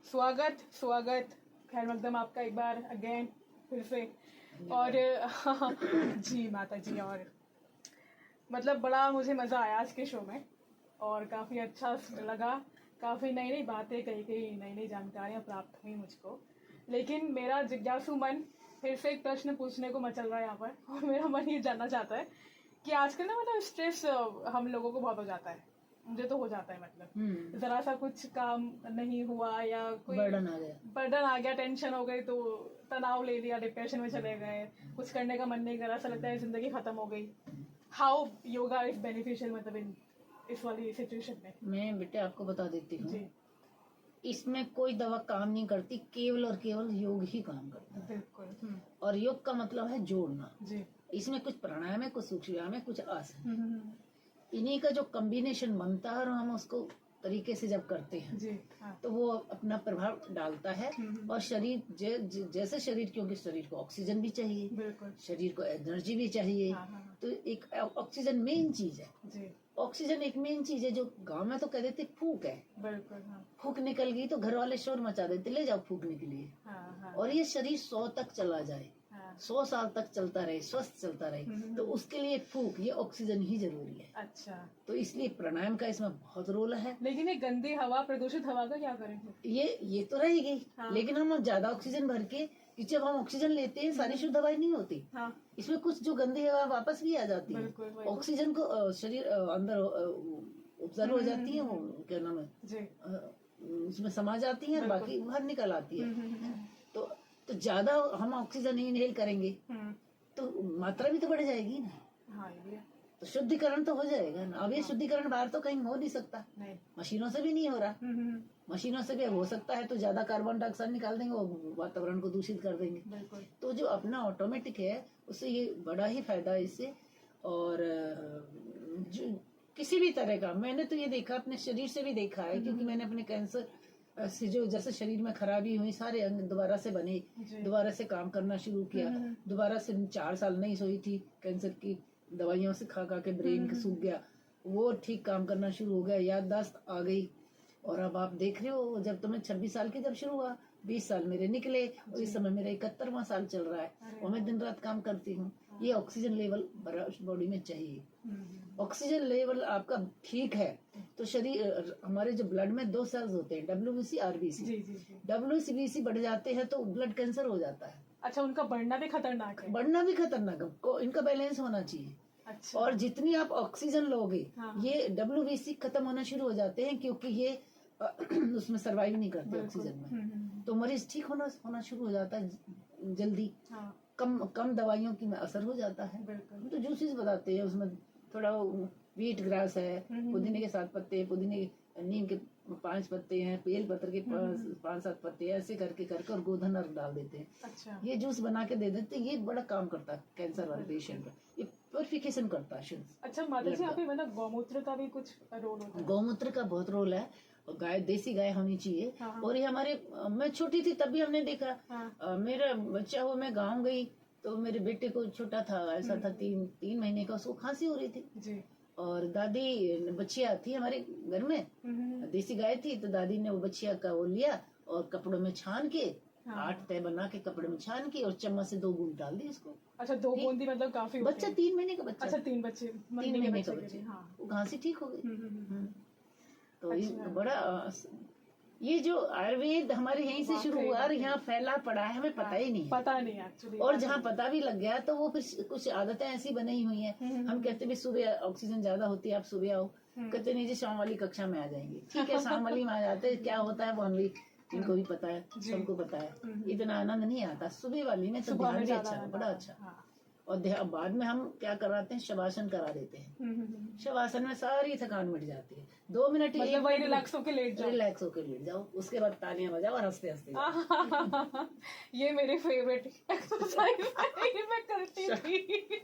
स्वागत स्वागत खैर मकदम आपका एक बार अगेन फिर से। और जी माता जी, और मतलब बड़ा मुझे मज़ा आया आज के शो में और काफ़ी अच्छा लगा। काफ़ी नई नई बातें कई नई नई जानकारियाँ प्राप्त हुई मुझको। लेकिन मेरा जिज्ञासु मन फिर से एक प्रश्न पूछने को मचल रहा है यहाँ पर, और मेरा मन ये जानना चाहता है कि आजकल ना मतलब स्ट्रेस हम लोगों को बहुत हो जाता है। मुझे तो हो जाता है, मतलब जरा सा कुछ काम नहीं हुआ या कोई बर्डन आ गया, टेंशन हो गई तो तनाव ले लिया, डिप्रेशन में चले गए, कुछ करने का मन नहीं करा, ऐसा लगता है जिंदगी खत्म हो गई। हाउ योगा इज बेनिफिशियल मतलब इस वाली सिचुएशन में? मैं बेटे आपको बता देती हूँ, इसमें कोई दवा काम नहीं करती, केवल और केवल योग ही काम करता है। बिल्कुल। और योग का मतलब है जोड़ना जी। इसमें कुछ प्राणायाम है, कुछ सूक्ष्म व्यायाम है, कुछ आसन, इन्हीं का जो कॉम्बिनेशन बनता है और हम उसको तरीके से जब करते हैं जी, हाँ। तो वो अपना प्रभाव डालता है। और शरीर जैसे शरीर, क्योंकि शरीर को ऑक्सीजन भी चाहिए, बिल्कुल, शरीर को एनर्जी भी चाहिए। हाँ। तो एक ऑक्सीजन मेन चीज है। जी। ऑक्सीजन एक मेन चीज है, जो गांव में तो कह देते फूक है। बिल्कुल, हाँ। फूक निकल गई तो घर वाले शोर मचा देते, ले जाओ फूकने के लिए। हाँ। और ये शरीर 100 तक चला जाए, 100 साल तक चलता रहे, स्वस्थ चलता रहे, तो उसके लिए फूक, ये ऑक्सीजन ही जरूरी है। अच्छा। तो इसलिए प्राणायाम का इसमें बहुत रोल है। लेकिन ये गंदी हवा, प्रदूषित हवा का क्या करेंगे? ये तो रहेगी, लेकिन हम ज्यादा ऑक्सीजन भर के, जब हम ऑक्सीजन लेते हैं सारी शुद्ध हवाएं नहीं होती। इसमें कुछ जो गंदी हवा वापस भी आ जाती है, ऑक्सीजन को शरीर अंदर ऑब्जर्व हो जाती है, वो क्या नाम है, उसमें समा जाती है, बाकी बाहर निकल आती है। तो ज्यादा हम ऑक्सीजन इनहेल करेंगे तो मात्रा भी तो बढ़ जाएगी ना। हाँ, तो शुद्धिकरण तो हो जाएगा ना। अब ये शुद्धिकरण बाहर तो कहीं हो नहीं सकता, मशीनों से भी नहीं हो रहा। मशीनों से भी हो सकता है तो ज्यादा कार्बन डाइऑक्साइड निकाल देंगे, वो वातावरण को दूषित कर देंगे। तो जो अपना ऑटोमेटिक है उससे ये बड़ा ही फायदा है इससे। और जो किसी भी तरह का, मैंने तो ये देखा, अपने शरीर से भी देखा है, क्योंकि मैंने अपने कैंसर से जो जैसे शरीर में खराबी हुई, सारे अंग दोबारा से बने, दोबारा से काम करना शुरू किया, दोबारा से 4 साल नहीं सोई थी, कैंसर की दवाइयों से खा के ब्रेन सूख गया, वो ठीक काम करना शुरू हो गया, याददाश्त आ गई। और अब आप देख रहे हो, जब तुम्हें 26 साल की जब शुरू हुआ, 20 साल मेरे निकले और इस समय मेरा 71वां साल चल रहा है और मैं दिन रात काम करती हूँ। ये ऑक्सीजन लेवल बॉडी में चाहिए। ऑक्सीजन लेवल आपका ठीक है तो शरीर, हमारे जो ब्लड में 2 सेल्स होते हैं, WBC RBC। WBC बढ़ जाते हैं तो ब्लड कैंसर हो जाता है। अच्छा, उनका बढ़ना भी खतरनाक है? बढ़ना भी खतरनाक है, इनका बैलेंस होना चाहिए। अच्छा। और जितनी आप ऑक्सीजन लोगे, ये WBC खत्म होना शुरू हो जाते हैं, क्योंकि ये उसमें सरवाइव नहीं करते ऑक्सीजन में। तो मरीज ठीक होना शुरू हो जाता है जल्दी। कम दवाइयों की असर हो जाता है। तो जूसेस बताते हैं, उसमें थोड़ा व्हीट ग्रास है, पुदीने के 7 पत्ते, पुदीने नीम के 5 पत्ते हैं, बेल पत्र के 5-7 पत्ते, ऐसे करके और गोधन अर्क डाल देते हैं। अच्छा। ये जूस बना के दे देते, ये बड़ा काम करता है कैंसर वाले पेशेंट का, ये प्योरिफिकेशन करता है। अच्छा माता जी, आप मतलब गौमूत्र का भी कुछ रोल होता है? गौमूत्र का बहुत रोल है, गाय, देसी गाय होनी चाहिए। और ये हमारे, मैं छोटी थी तब भी हमने देखा। मेरा बच्चा हो, मैं गाँव गई तो मेरे बेटे को, छोटा था, ऐसा था 3 महीने का, उसको खांसी हो रही थी। और दादी, बच्चिया थी हमारे घर में, देसी गाय थी, तो दादी ने वो बच्चिया का वो लिया और कपड़ों में छान के, 8 तय बना के कपड़े में छान के और चम्मच से 2 बूंद डाल दी उसको। अच्छा, 2 बूंद मतलब काफी? बच्चा 3 महीने का बच्चा। अच्छा, 3 महीने का बच्चा, वो खांसी ठीक हो गई। तो बड़ा, ये जो आयुर्वेद हमारे यहीं से शुरू हुआ और यहाँ फैला पड़ा है, हमें पता ही नहीं, पता नहीं एक्चुअली। और जहाँ पता भी लग गया तो वो फिर कुछ आदतें ऐसी बनी हुई हैं। हम कहते भी सुबह ऑक्सीजन ज्यादा होती है, आप सुबह आओ, कहते नहीं जी शाम वाली कक्षा में आ जाएंगे। ठीक है, शाम वाली में आ जाते, क्या होता है वो हम भी, इनको भी पता है, सबको पता है, इतना आनंद नहीं आता। सुबह वाली में तो ध्यान भी अच्छा, बड़ा अच्छा। और बाद में हम क्या कराते हैं, शवासन करा देते हैं। शवासन में सारी थकान मिट जाती है। 2 मिनट मतलब वही रिलैक्स होके लेट जाओ, उसके बाद तालियां बजाओ और हंसते हंसते। ये मेरी फेवरेट एक्सरसाइज मैं करती थी।